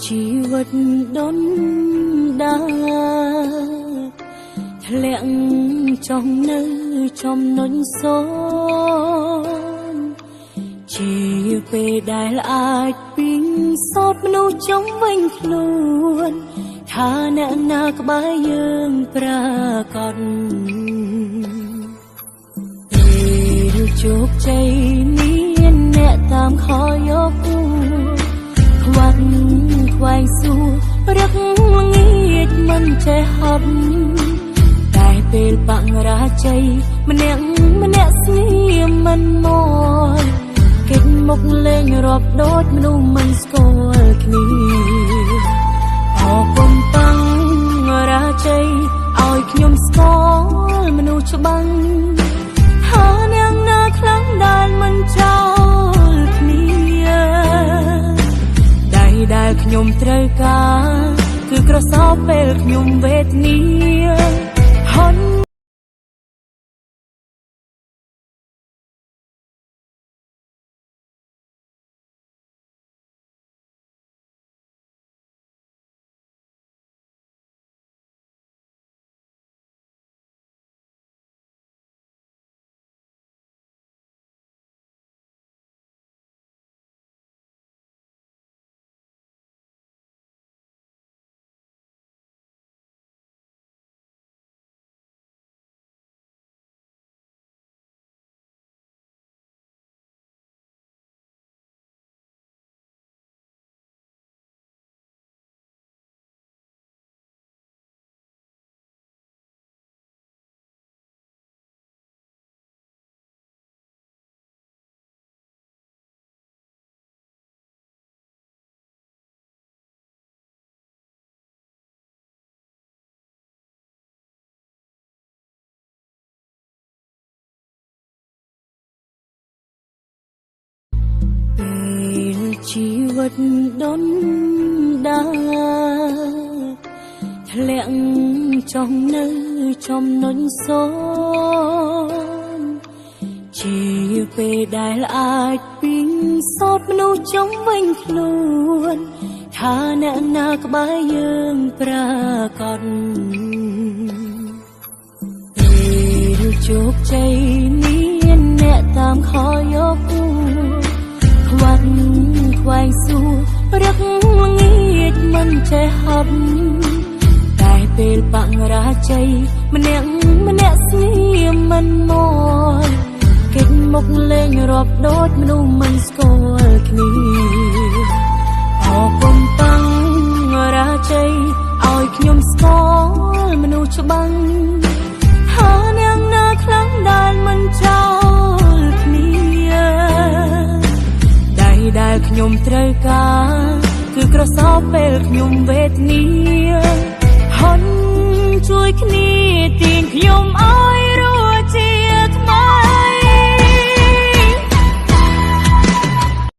ជីវិតដុនដាធ្លាក់ចុះនៅចំណុចសូន្យជាពេលដែលអាចពីងសោតមនុស្សចំវិញខ្លួនថាអ្នកណាក្បែរយើងប្រាកដពេលជោគជ័យមានអ្នកតាមខយកខ្វាត់ខ្វែងសួររឹកល្ងាចមិនចេះហត់តែពេលបរាជ័យម្នាក់ស្ងៀមមិនមកគេចមុខលេងរាប់ដូចមនុស្សមិនស្គាល់គ្នាអរគុណតាំងរាជ័យឲ្យខ្ញុំស្គាល់មនុស្សច្បាំងថាអ្នកណាខ្លាំងដែលមិនចោលគ្នាដែលខ្ញុំត្រូវការគឺក្រសោបពេលខ្ញុំវេទនាហន់ជីវិតដុនដាធ្លាក់ចុះនៅចំណុចសូន្យជាពេលដែលអាចពីងសោតមនុស្សចំវិញខ្លួនថាអ្នកណាក្បែរយើងប្រាកដពេលជោគជ័យមានអ្នកតាមខយកខ្វាត់ខ្វែងសួររឹកល្ងាចមិនចេះហត់តែពេលបរាជ័យម្នាក់ស្ងៀមមិនមកគេចមុខលេងរាប់ដូចមនុស្សមិនស្គាល់គ្នាអរគុណតាំងរាជ័យឲ្យខ្ញុំស្គាល់មនុស្សច្បាំងថាអ្នកណាខ្លាំងដែលមិនចោលគ្នាដែលខ្ញុំត្រូវការគឺក្រសោបពេលខ្ញុំវេទនាហន់ជួយគ្នា